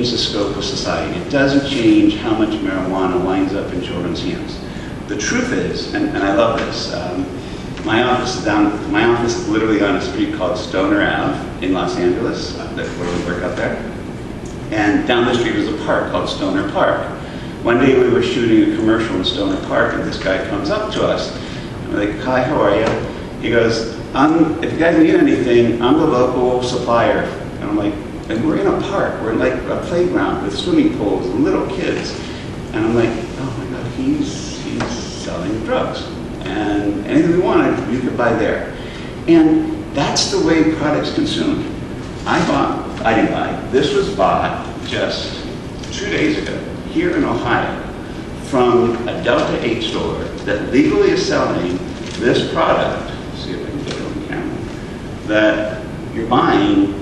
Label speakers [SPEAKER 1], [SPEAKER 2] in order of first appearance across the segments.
[SPEAKER 1] change the scope of society. It doesn't change how much marijuana winds up in children's hands. The truth is, and I love this, my office is literally on a street called Stoner Ave in Los Angeles, that's where we work up there. And down the street is a park called Stoner Park. One day we were shooting a commercial in Stoner Park, and this guy comes up to us. And we're like, "Hi, how are you?" He goes, "If you guys need anything, I'm the local supplier." And I'm like, and we're in a park, we're in like a playground with swimming pools and little kids. And I'm like, oh my God, he's selling drugs. And anything we wanted, you could buy there. And that's the way products consumed. I didn't buy. This was bought just 2 days ago here in Ohio from a Delta 8 store that legally is selling this product. Let's see if I can get it on camera. That you're buying,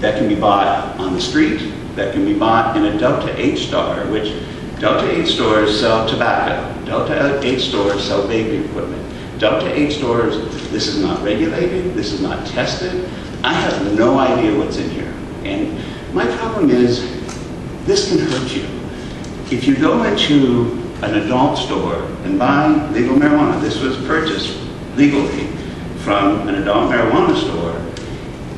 [SPEAKER 1] that can be bought on the street, that can be bought in a Delta 8 store, which Delta 8 stores sell tobacco. Delta 8 stores sell vaping equipment. Delta 8 stores, this is not regulated, this is not tested. I have no idea what's in here. And my problem is, this can hurt you. If you go into an adult store and buy legal marijuana, this was purchased legally from an adult marijuana store,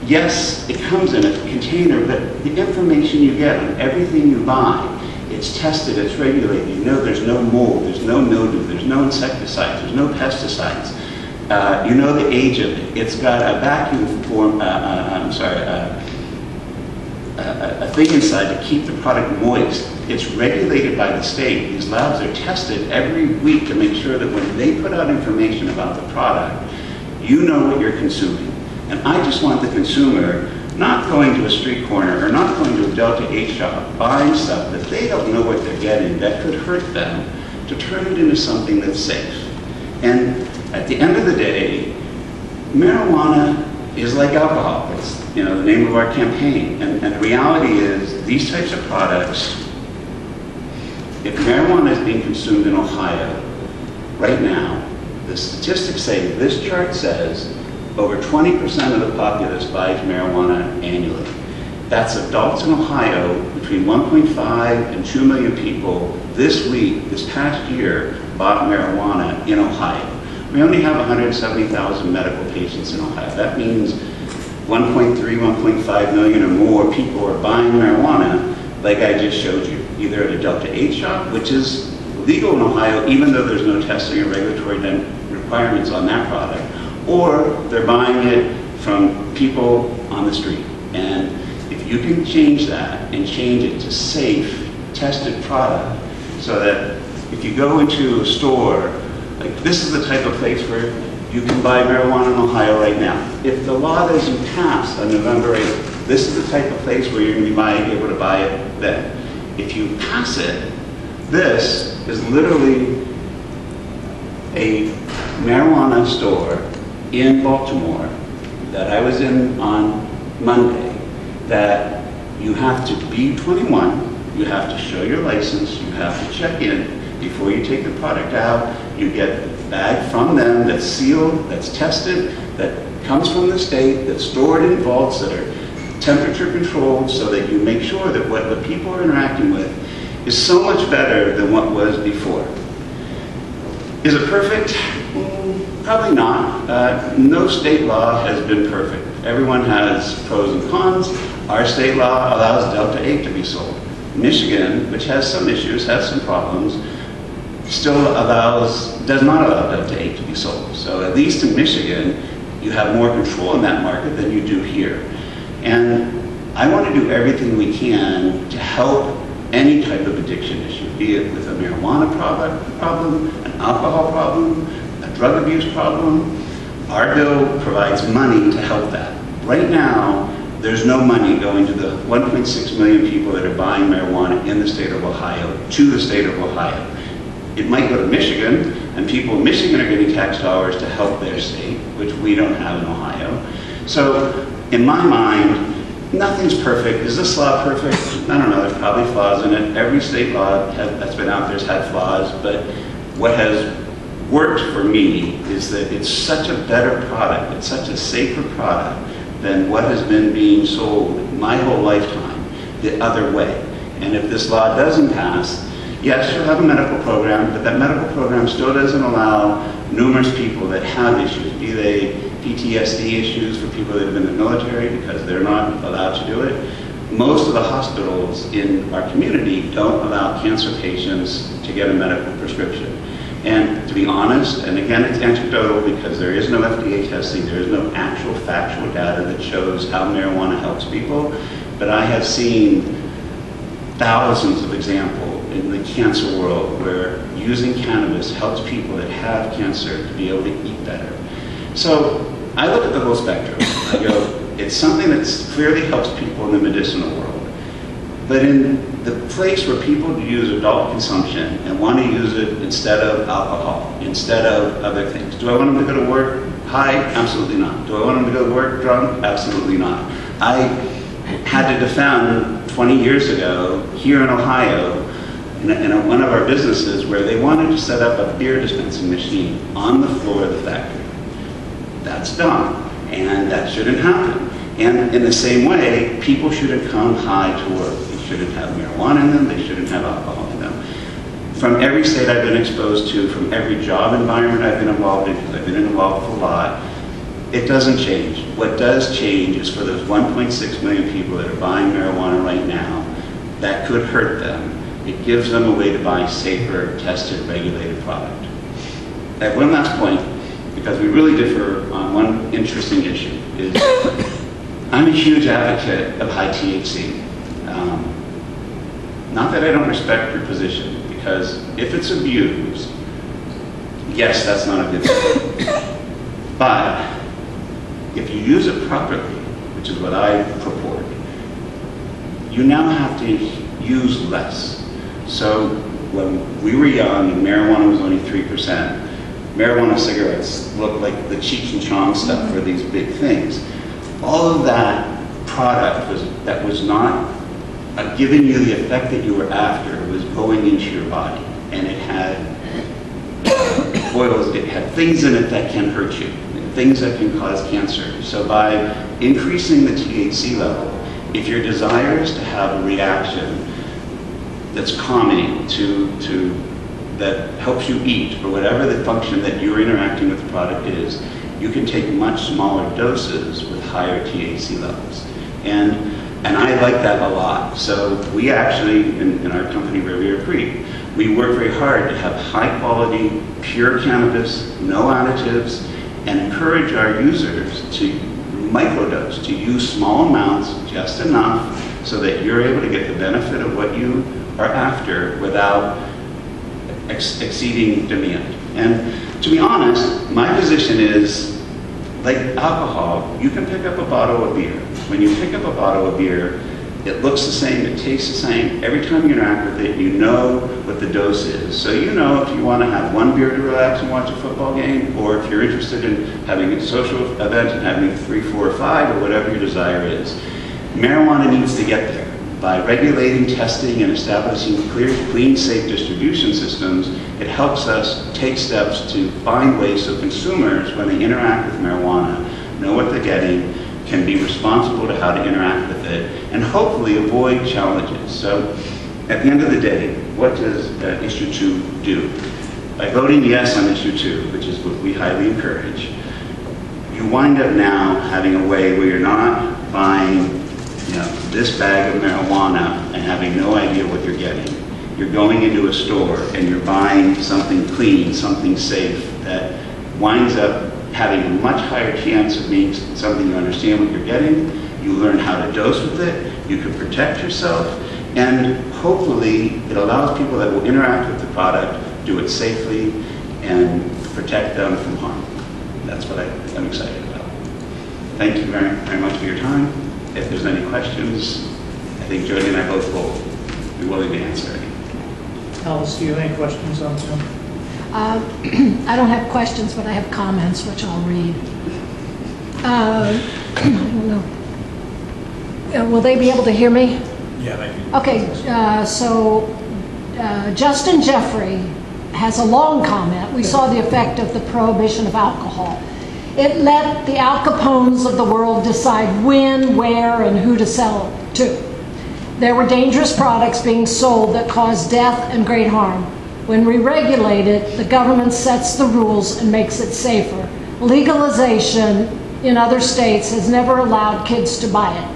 [SPEAKER 1] yes, it comes in a container, but the information you get on everything you buy, it's tested, it's regulated. You know there's no mold, there's no mildew, there's no insecticides, there's no pesticides. You know the age of it. It's got a vacuum form, a thing inside to keep the product moist. It's regulated by the state. These labs are tested every week to make sure that when they put out information about the product, you know what you're consuming. And I just want the consumer not going to a street corner or not going to a Delta 8 shop buying stuff that they don't know what they're getting that could hurt them, to turn it into something that's safe. And at the end of the day, marijuana is like alcohol. It's, you know, the name of our campaign. And the reality is, these types of products, if marijuana is being consumed in Ohio right now, the statistics say, this chart says, over 20% of the populace buys marijuana annually. That's adults in Ohio, between 1.5 and 2 million people this week, this past year, bought marijuana in Ohio. We only have 170,000 medical patients in Ohio. That means 1.3, 1.5 million or more people are buying marijuana, like I just showed you, either at a Delta 8 shop, which is legal in Ohio, even though there's no testing or regulatory requirements on that product, or they're buying it from people on the street. And if you can change that and change it to safe, tested product, so that if you go into a store, like this is the type of place where you can buy marijuana in Ohio right now. If the law doesn't pass on November 8th, this is the type of place where you're going to be able to buy it then. If you pass it, this is literally a marijuana store in Baltimore that I was in on Monday, that you have to be 21, you have to show your license, you have to check in before you take the product out. You get the bag from them that's sealed, that's tested, that comes from the state, that's stored in vaults that are temperature controlled, so that you make sure that what the people are interacting with is so much better than what was before. Is it perfect? Probably not. No state law has been perfect. Everyone has pros and cons. Our state law allows Delta 8 to be sold. Michigan, which has some issues, has some problems, still does not allow Delta 8 to be sold. So at least in Michigan, you have more control in that market than you do here. And I want to do everything we can to help any type of addiction issue, be it with a marijuana problem, an alcohol problem, a drug abuse problem. Our bill provides money to help that. Right now, there's no money going to the 1.6 million people that are buying marijuana in the state of Ohio, to the state of Ohio. It might go to Michigan, and people in Michigan are getting tax dollars to help their state, which we don't have in Ohio. So, in my mind, nothing's perfect. Is this law perfect? I don't know, there's probably flaws in it. Every state law that's been out there's had flaws, but what has worked for me is that it's such a better product, it's such a safer product than what has been being sold my whole lifetime the other way. And if this law doesn't pass, yes, you'll have a medical program, but that medical program still doesn't allow numerous people that have issues, be they PTSD issues for people that have been in the military because they're not allowed to do it. Most of the hospitals in our community don't allow cancer patients to get a medical prescription. And to be honest, and again it's anecdotal because there is no FDA testing, there is no actual factual data that shows how marijuana helps people, but I have seen thousands of examples in the cancer world where using cannabis helps people that have cancer to be able to eat better. So I look at the whole spectrum. I go, it's something that clearly helps people in the medicinal world. But in the place where people use adult consumption and want to use it instead of alcohol, instead of other things. Do I want them to go to work high? Absolutely not. Do I want them to go to work drunk? Absolutely not. I had to defend 20 years ago here in Ohio in one of our businesses where they wanted to set up a beer dispensing machine on the floor of the factory. That's dumb, and that shouldn't happen. And in the same way, people shouldn't come high to work. They shouldn't have marijuana in them, they shouldn't have alcohol in them. From every state I've been exposed to, from every job environment I've been involved in, because I've been involved with a lot, it doesn't change. What does change is for those 1.6 million people that are buying marijuana right now, that could hurt them. It gives them a way to buy safer, tested, regulated product. I have one last point, because we really differ on one interesting issue, is I'm a huge advocate of high THC. Not that I don't respect your position, because if it's abused, yes, that's not a good thing. But if you use it properly, which is what I purport, you now have to use less. So when we were young and marijuana was only 3%, marijuana cigarettes looked like the Cheech and Chong stuff for these big things. All of that product that was not giving you the effect that you were after was going into your body, and it had oils, it had things in it that can hurt you, things that can cause cancer. So by increasing the THC level, if your desire is to have a reaction that's calming that helps you eat, or whatever the function that you're interacting with the product is, you can take much smaller doses with higher THC levels. And I like that a lot. So we actually, in our company, Riviera Creek, we work very hard to have high quality, pure cannabis, no additives, and encourage our users to microdose, to use small amounts, just enough, so that you're able to get the benefit of what you are after without exceeding demand. And to be honest, my position is, like alcohol, you can pick up a bottle of beer. When you pick up a bottle of beer, it looks the same, it tastes the same. Every time you interact with it, you know what the dose is. So you know if you want to have one beer to relax and watch a football game, or if you're interested in having a social event and having 3, 4, or 5, or whatever your desire is. Marijuana needs to get there. By regulating, testing, and establishing clean, safe distribution systems, it helps us take steps to find ways so consumers, when they interact with marijuana, know what they're getting, can be responsible to how to interact with it, and hopefully avoid challenges. So at the end of the day, what does issue 2 do? By voting yes on issue 2, which is what we highly encourage, you wind up now having a way where you're not buying this bag of marijuana and having no idea what you're getting. You're going into a store and you're buying something clean, something safe, that winds up having a much higher chance of being something you understand what you're getting. You learn how to dose with it, you can protect yourself, and hopefully it allows people that will interact with the product do it safely and protect them from harm. That's what I'm excited about. Thank you very, very much for your time. If there's any questions, I think Jodi and I both will be willing to answer any.
[SPEAKER 2] Alice, do you have any questions on Zoom?
[SPEAKER 3] I don't have questions, but I have comments, which I'll read. I don't know. Will they be able to hear me?
[SPEAKER 2] Yeah, they can.
[SPEAKER 3] Okay, so Justin Jeffrey has a long comment. We saw the effect of the prohibition of alcohol. It let the Al Capones of the world decide when, where, and who to sell it to. There were dangerous products being sold that caused death and great harm. When we regulate it, the government sets the rules and makes it safer. Legalization in other states has never allowed kids to buy it.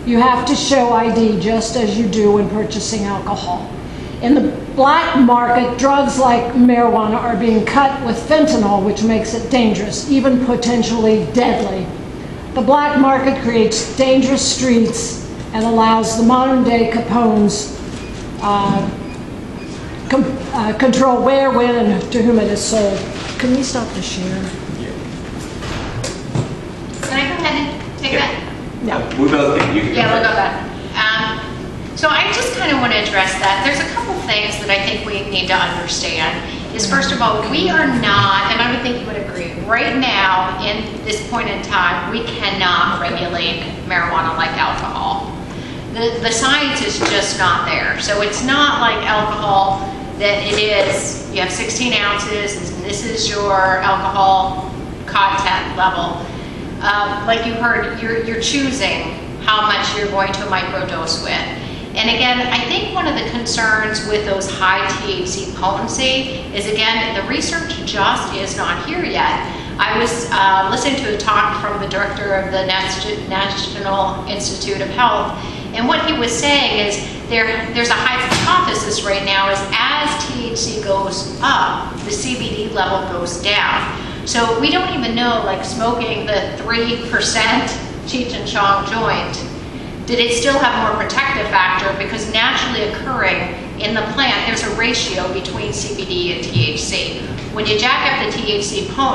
[SPEAKER 3] You have to show ID just as you do when purchasing alcohol. In the black market, drugs like marijuana are being cut with fentanyl, which makes it dangerous, even potentially deadly. The black market creates dangerous streets and allows the modern-day Capones control where, when, and to whom it is sold. Can we stop the share?
[SPEAKER 4] Can I go ahead and take that?
[SPEAKER 3] No.
[SPEAKER 1] We both can. You can.
[SPEAKER 4] Yeah, we'll go back. So I just kind of want to address that. There's a couple things that I think we need to understand. Is first of all, we are not, and I would think you would agree, right now, in this point in time, we cannot regulate marijuana like alcohol. The science is just not there. So it's not like alcohol that it is, you have 16 ounces, and this is your alcohol content level. Like you heard, you're choosing how much you're going to microdose with. And again, I think one of the concerns with those high THC potency is, again, the research just is not here yet. I was listening to a talk from the director of the National Institute of Health, and what he was saying is there's a hypothesis right now is as THC goes up, the CBD level goes down. So we don't even know, like smoking the 3% Cheech and Chong joint, did it still have more protective factor? Because naturally occurring in the plant, there's a ratio between CBD and THC. When you jack up the THC potency,